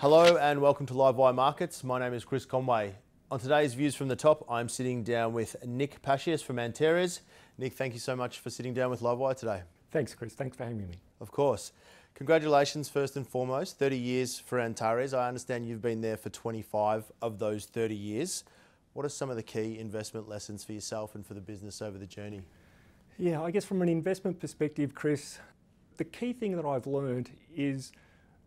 Hello and welcome to Live Wire Markets. My name is Chris Conway. On today's Views from the Top, I'm sitting down with Nick Pashias from Antares. Nick, thank you so much for sitting down with Live Wire today. Thanks, Chris. Thanks for having me. Of course. Congratulations, first and foremost. 30 years for Antares. I understand you've been there for 25 of those 30 years. What are some of the key investment lessons for yourself and for the business over the journey? Yeah, I guess from an investment perspective, Chris, the key thing that I've learned is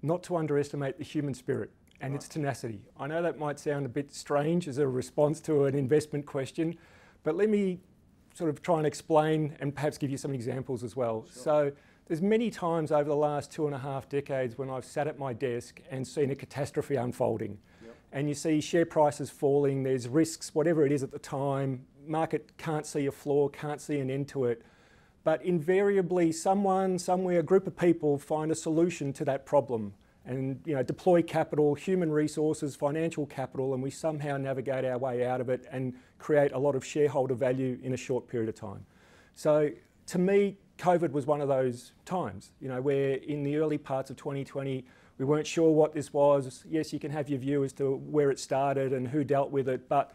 not to underestimate the human spirit and its tenacity. I know that might sound a bit strange as a response to an investment question, but let me sort of try and explain and perhaps give you some examples as well. Sure. So there's many times over the last 2.5 decades when I've sat at my desk and seen a catastrophe unfolding. Yep. And you see share prices falling, there's risks, whatever it is at the time, market can't see a floor, can't see an end to it. But invariably someone, somewhere, a group of people find a solution to that problem and deploy capital, human resources, financial capital, and we somehow navigate our way out of it and create a lot of shareholder value in a short period of time. So to me, COVID was one of those times, where in the early parts of 2020, we weren't sure what this was. Yes, you can have your view as to where it started and who dealt with it, but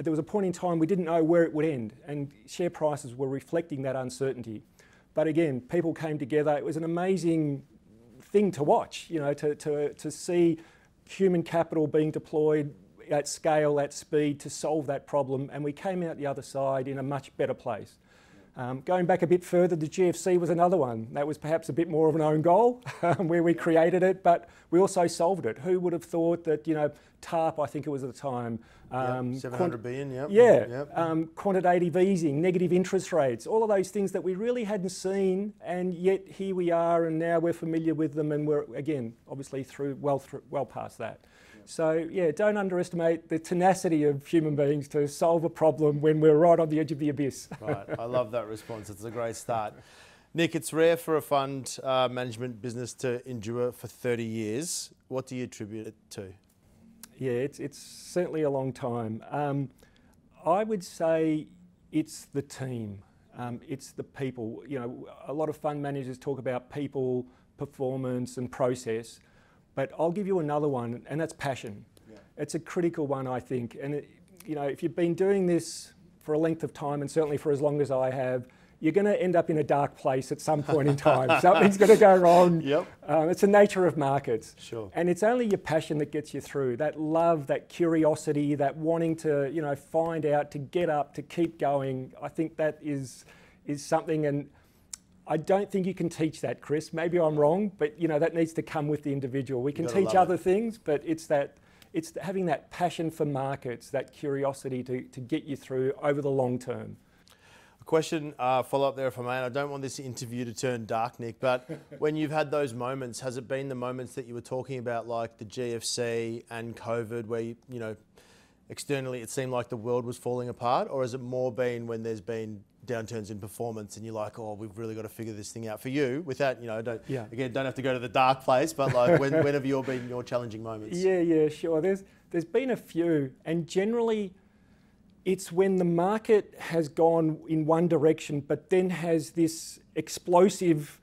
there was a point in time we didn't know where it would end, and share prices were reflecting that uncertainty. But again, people came together. It was an amazing thing to watch, to see human capital being deployed at scale, at speed to solve that problem, and we came out the other side in a much better place. Going back a bit further, the GFC was another one. That was perhaps a bit more of an own goal where we created it, but we also solved it. Who would have thought that, TARP, I think it was at the time. 700 billion, yep. Yeah, yep. Quantitative easing, negative interest rates, all of those things that we really hadn't seen, and yet here we are, and now we're familiar with them, and we're, again, obviously well past that. So yeah, don't underestimate the tenacity of human beings to solve a problem when we're right on the edge of the abyss. Right, I love that response. It's a great start. Nick, it's rare for a fund management business to endure for 30 years. What do you attribute it to? Yeah, it's certainly a long time. I would say it's the team. It's the people. A lot of fund managers talk about people, performance and process. But I'll give you another one, and that's passion. Yeah. It's a critical one, I think. And if you've been doing this for a length of time, and certainly for as long as I have, you're going to end up in a dark place at some point in time. Something's going to go wrong. Yep. It's the nature of markets. Sure. And it's only your passion that gets you through. That love, that curiosity, that wanting to find out, to get up, to keep going. I think that is something. And I don't think you can teach that, Chris. Maybe I'm wrong, but that needs to come with the individual. We can teach other things, but it's having that passion for markets, that curiosity to get you through over the long term. A question, follow up there if I may, and I don't want this interview to turn dark, Nick, but when you've had those moments, has it been the moments that you were talking about, like the GFC and COVID, where externally it seemed like the world was falling apart, or has it more been when there's been downturns in performance and you're like, oh, we've really got to figure this thing out? For you, without, don't have to go to the dark place, but like when have you all been your challenging moments? Yeah, sure. There's been a few, and generally it's when the market has gone in one direction, but then has this explosive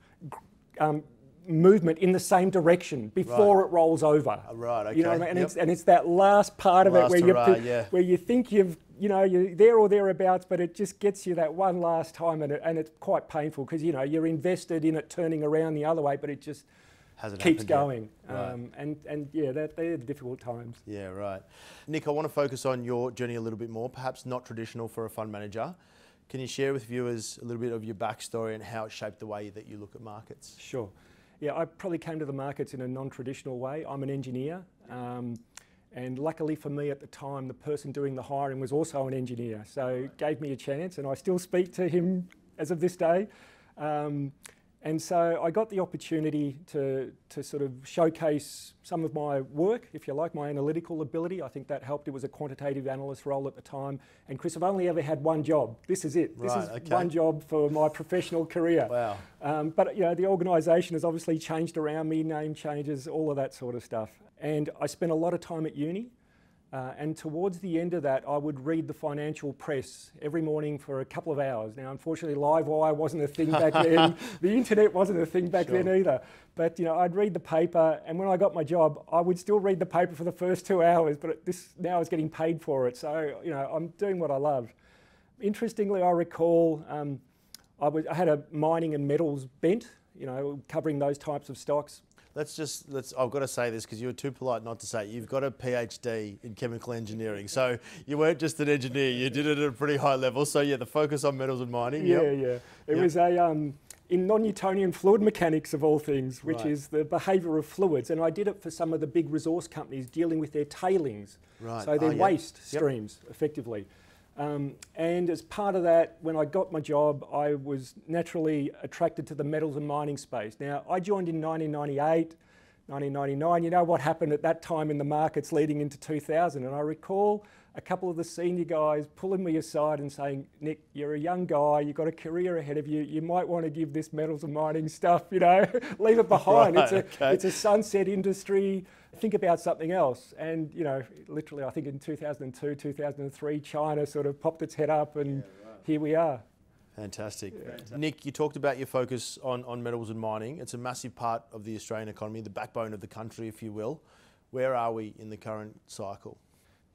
movement in the same direction before it rolls over. Right, okay. You know what I mean? And it's that last part of it where you think you're there or thereabouts, but it just gets you that one last time, and it's quite painful because you're invested in it turning around the other way, but it just keeps going. Right. And yeah, they're the difficult times. Yeah, right. Nick, I want to focus on your journey a little bit more, perhaps not traditional for a fund manager. Can you share with viewers a little bit of your backstory and how it shaped the way that you look at markets? Sure. Yeah, I probably came to the markets in a non-traditional way. I'm an engineer, and luckily for me at the time, the person doing the hiring was also an engineer, so it gave me a chance, and I still speak to him as of this day. And so I got the opportunity to sort of showcase some of my work, if you like, my analytical ability. I think that helped. It was a quantitative analyst role at the time. And Chris, I've only ever had one job. This is it. This is one job for my professional career. Wow. But the organisation has obviously changed around me, name changes, all of that sort of stuff. And I spent a lot of time at uni. And towards the end of that, I would read the financial press every morning for a couple of hours. Now, unfortunately, Livewire wasn't a thing back then. The internet wasn't a thing back then either. But I'd read the paper, and when I got my job, I would still read the paper for the first 2 hours. But now I was getting paid for it, so I'm doing what I love. Interestingly, I recall I had a mining and metals bent, covering those types of stocks. I've got to say this because you were too polite not to say it. You've got a PhD in chemical engineering. So you weren't just an engineer, you did it at a pretty high level. So yeah, the focus on metals and mining. Yeah. It was in non-Newtonian fluid mechanics of all things, which is the behaviour of fluids. And I did it for some of the big resource companies dealing with their tailings. So their waste streams, effectively. And as part of that, when I got my job, I was naturally attracted to the metals and mining space. Now, I joined in 1998, 1999. You know what happened at that time in the markets leading into 2000. And I recall a couple of the senior guys pulling me aside and saying, Nick, you're a young guy, you've got a career ahead of you. You might want to give this metals and mining stuff, leave it behind. It's a sunset industry. Think about something else. And, literally, I think in 2002, 2003, China sort of popped its head up and here we are. Fantastic. Nick, you talked about your focus on metals and mining. It's a massive part of the Australian economy, the backbone of the country, if you will. Where are we in the current cycle?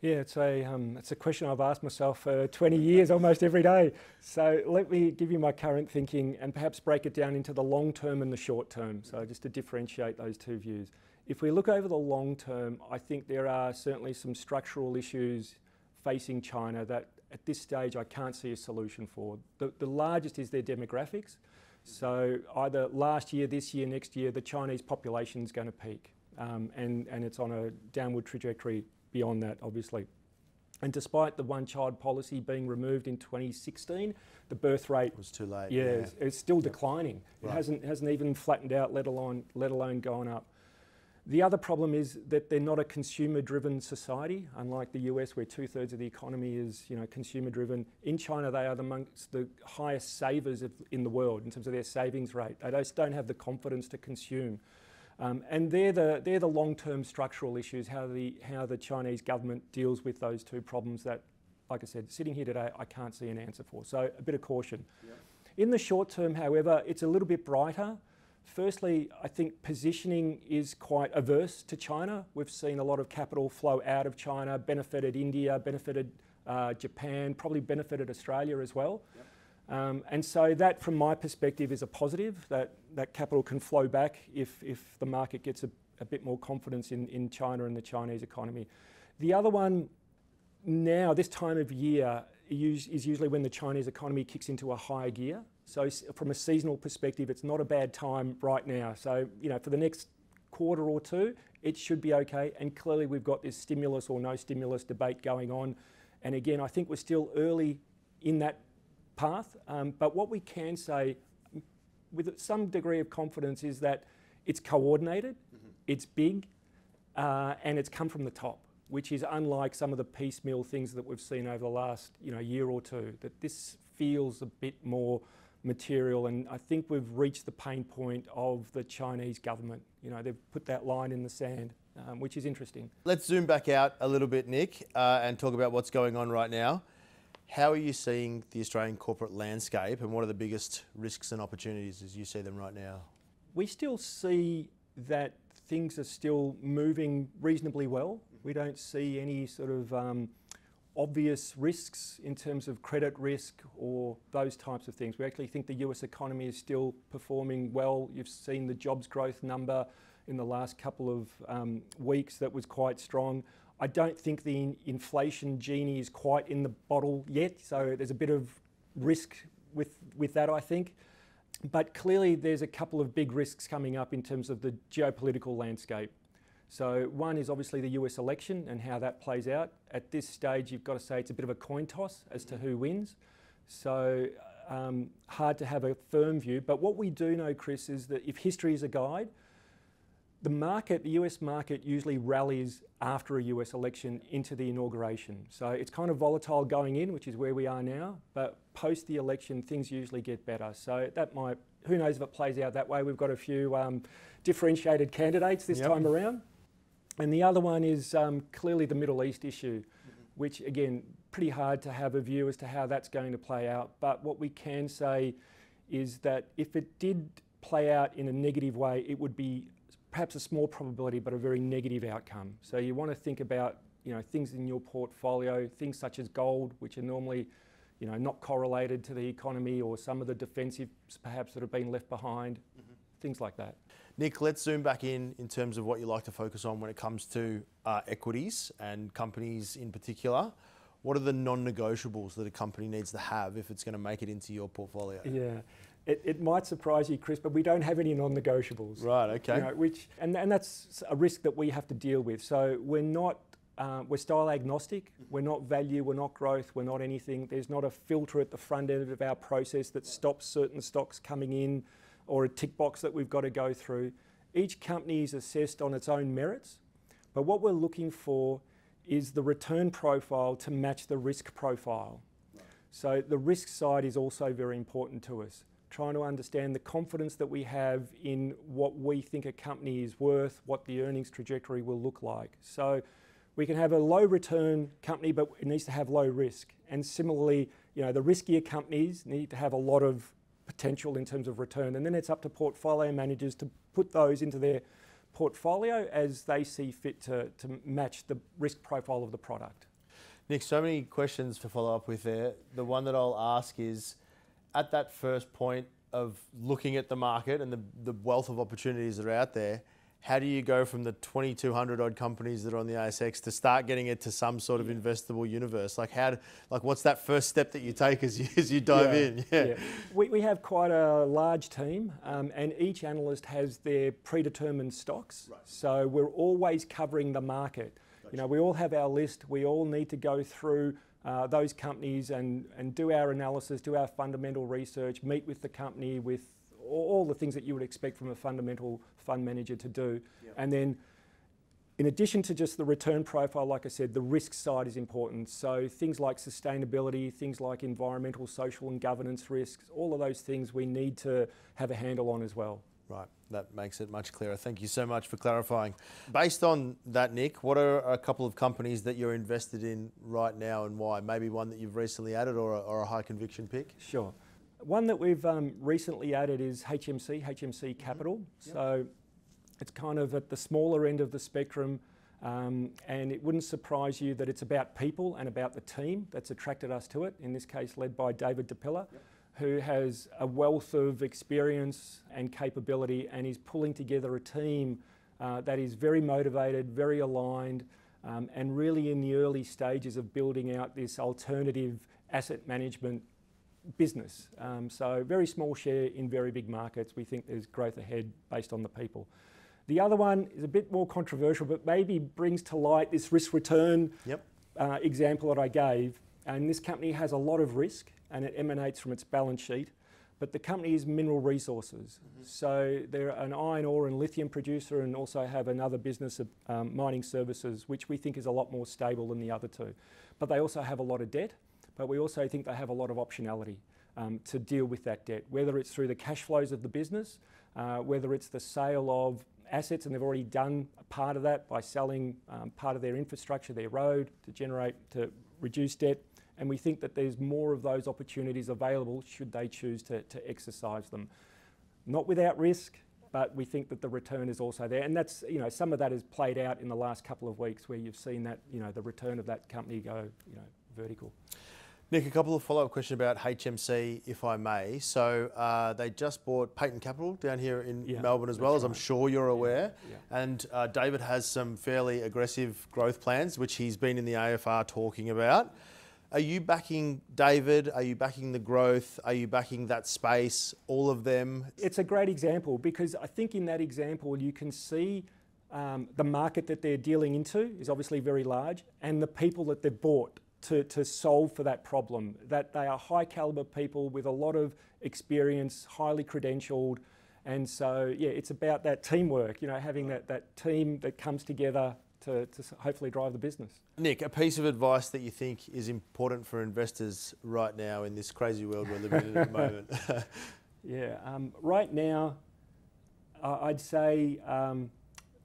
Yeah, it's a question I've asked myself for 20 years, almost every day. So let me give you my current thinking and perhaps break it down into the long term and the short term. So just to differentiate those two views. If we look over the long term, I think there are certainly some structural issues facing China that at this stage I can't see a solution for. The largest is their demographics. So either last year, this year, next year, the Chinese population is going to peak and it's on a downward trajectory beyond that, obviously. And despite the one-child policy being removed in 2016, the birth rate was too late. Yeah, it's still declining. It hasn't even flattened out, let alone gone up. The other problem is that they're not a consumer-driven society, unlike the US, where 2/3 of the economy is, consumer-driven. In China, they are amongst the highest savers in the world in terms of their savings rate. They just don't have the confidence to consume. And they're the long-term structural issues, how the Chinese government deals with those two problems that, like I said, sitting here today, I can't see an answer for. So a bit of caution. Yep. In the short term, however, it's a little bit brighter. Firstly, I think positioning is quite averse to China. We've seen a lot of capital flow out of China, benefited India, benefited Japan, probably benefited Australia as well. Yep. And so that, from my perspective, is a positive, that capital can flow back if the market gets a bit more confidence in China and the Chinese economy. The other one now, this time of year, is usually when the Chinese economy kicks into a higher gear. So from a seasonal perspective, it's not a bad time right now. So, for the next quarter or two, it should be okay. And clearly we've got this stimulus or no stimulus debate going on. And again, I think we're still early in that path. But what we can say with some degree of confidence is that it's coordinated, it's big, and it's come from the top, which is unlike some of the piecemeal things that we've seen over the last year or two, that this feels a bit more material, and I think we've reached the pain point of the Chinese government. They've put that line in the sand, which is interesting. Let's zoom back out a little bit, Nick, and talk about what's going on right now. How are you seeing the Australian corporate landscape, and what are the biggest risks and opportunities as you see them right now? We still see that things are still moving reasonably well. We don't see any sort of obvious risks in terms of credit risk or those types of things. We actually think the US economy is still performing well. You've seen the jobs growth number in the last couple of weeks that was quite strong. I don't think the inflation genie is quite in the bottle yet, so there's a bit of risk with that, I think. But clearly there's a couple of big risks coming up in terms of the geopolitical landscape. So one is obviously the US election and how that plays out. At this stage, you've got to say it's a bit of a coin toss as to who wins. So hard to have a firm view. But what we do know, Chris, is that if history is a guide, the US market usually rallies after a US election into the inauguration. So it's kind of volatile going in, which is where we are now, but post the election, things usually get better. So that might, who knows if it plays out that way. We've got a few differentiated candidates this time around. And the other one is clearly the Middle East issue, which again, pretty hard to have a view as to how that's going to play out. But what we can say is that if it did play out in a negative way, it would be perhaps a small probability, but a very negative outcome. So you want to think about, things in your portfolio, things such as gold, which are normally, not correlated to the economy, or some of the defensives perhaps that have been left behind, things like that. Nick, let's zoom back in terms of what you like to focus on when it comes to equities and companies in particular. What are the non-negotiables that a company needs to have if it's going to make it into your portfolio? Yeah, it might surprise you, Chris, but we don't have any non-negotiables. Right, okay. And that's a risk that we have to deal with. So we're not, we're style agnostic. We're not value, we're not growth, we're not anything. There's not a filter at the front end of our process that stops certain stocks coming in, or a tick box that we've got to go through. Each company is assessed on its own merits, but what we're looking for is the return profile to match the risk profile. Right. So the risk side is also very important to us, trying to understand the confidence that we have in what we think a company is worth, what the earnings trajectory will look like. So we can have a low return company, but it needs to have low risk. And similarly, the riskier companies need to have a lot of potential in terms of return, and then it's up to portfolio managers to put those into their portfolio as they see fit to match the risk profile of the product. Nick, so many questions to follow up with there. The one that I'll ask is, at that first point of looking at the market and the wealth of opportunities that are out there, how do you go from the 2,200 odd companies that are on the ASX to start getting it to some sort of investable universe? What's that first step that you take as you dive in? Yeah. We have quite a large team, and each analyst has their predetermined stocks. Right. So we're always covering the market. Gotcha. We all have our list. We all need to go through those companies and do our analysis, do our fundamental research, meet with the company with all the things that you would expect from a fundamental fund manager to do. Yep. And then in addition to just the return profile, like I said, the risk side is important. So things like sustainability, things like environmental, social and governance risks, all of those things we need to have a handle on as well. Right, that makes it much clearer. Thank you so much for clarifying. Based on that, Nick, what are a couple of companies that you're invested in right now and why? Maybe one that you've recently added or a high conviction pick? Sure. One that we've recently added is HMC Capital. Yep. So it's kind of at the smaller end of the spectrum, and it wouldn't surprise you that it's about people and about the team that's attracted us to it, in this case led by David DePilla, yep, who has a wealth of experience and capability and is pulling together a team that is very motivated, very aligned, and really in the early stages of building out this alternative asset management business. So very small share in very big markets. We think there's growth ahead based on the people. The other one is a bit more controversial, but maybe brings to light this risk return example that I gave. And this company has a lot of risk and it emanates from its balance sheet, but the company is Mineral Resources. So they're an iron ore and lithium producer and also have another business of mining services, which we think is a lot more stable than the other two. But they also have a lot of debt. But we also think they have a lot of optionality to deal with that debt, whether it's through the cash flows of the business, whether it's the sale of assets, and they've already done a part of that by selling part of their infrastructure, their road, to reduce debt. And we think that there's more of those opportunities available should they choose to exercise them. Not without risk, but we think that the return is also there. And that's, some of that has played out in the last couple of weeks where you've seen that, the return of that company go, vertical. Nick, a couple of follow-up questions about HMC, if I may. So they just bought Payton Capital down here in Melbourne as well, as I'm sure you're aware. Yeah. And David has some fairly aggressive growth plans, which he's been in the AFR talking about. Are you backing David? Are you backing the growth? Are you backing that space? All of them? It's a great example because I think in that example you can see the market that they're dealing into is obviously very large, and the people that they've bought to solve for that problem, that they are high caliber people with a lot of experience, highly credentialed. And so, it's about that teamwork, having that team that comes together to hopefully drive the business. Nick, a piece of advice that you think is important for investors right now in this crazy world we're living in at the moment? Right now, I'd say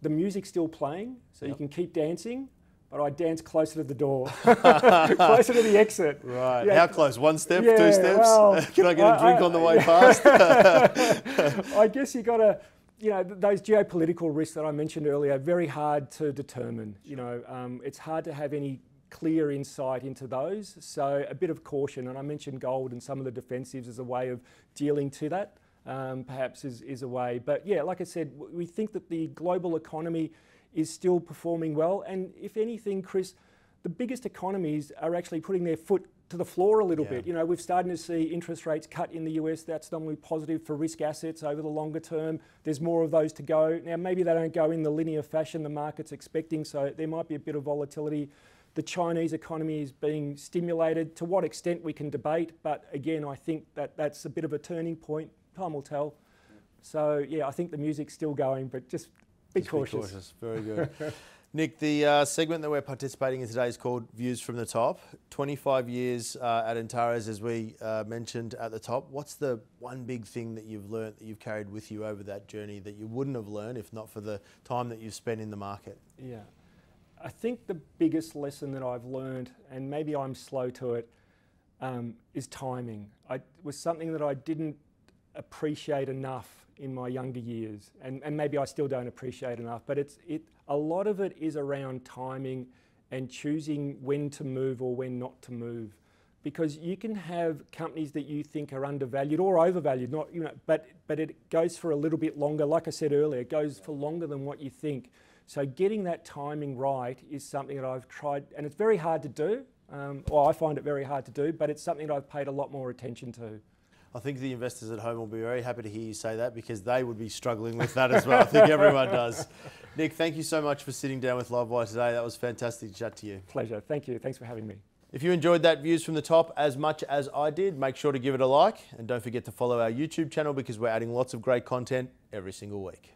the music's still playing, so you can keep dancing, but I dance closer to the door, closer to the exit. Right. Yeah. How close? 1 step, Yeah, 2 steps? well, Can I get a drink on the way past? I guess you got to, those geopolitical risks that I mentioned earlier are very hard to determine. It's hard to have any clear insight into those. So a bit of caution, and I mentioned gold and some of the defensives as a way of dealing to that, perhaps is a way. But yeah, like I said, we think that the global economy is still performing well. And if anything, Chris, the biggest economies are actually putting their foot to the floor a little bit. We've started to see interest rates cut in the US. That's normally positive for risk assets over the longer term. There's more of those to go. Now, maybe they don't go in the linear fashion the market's expecting, so there might be a bit of volatility. The Chinese economy is being stimulated. To what extent we can debate, but again, I think that that's a bit of a turning point. Time will tell. So yeah, I think the music's still going, but just be cautious. Very good. Nick, the segment that we're participating in today is called Views from the Top. 25 years at Antares, as we mentioned at the top. What's the one big thing that you've learnt, that you've carried with you over that journey that you wouldn't have learned if not for the time that you've spent in the market? Yeah. I think the biggest lesson that I've learned, and maybe I'm slow to it, is timing. It was something that I didn't appreciate enough in my younger years, and maybe I still don't appreciate enough, but a lot of it is around timing and choosing when to move or when not to move. Because you can have companies that you think are undervalued or overvalued, but it goes for a little bit longer. Like I said earlier, it goes for longer than what you think. So getting that timing right is something that I've tried, and it's very hard to do. I find it very hard to do, but it's something that I've paid a lot more attention to. I think the investors at home will be very happy to hear you say that, because they would be struggling with that as well. I think everyone does. Nick, thank you so much for sitting down with Livewire today. That was fantastic to chat to you. Pleasure. Thank you. Thanks for having me. If you enjoyed that Views from the Top as much as I did, make sure to give it a like, and don't forget to follow our YouTube channel, because we're adding lots of great content every single week.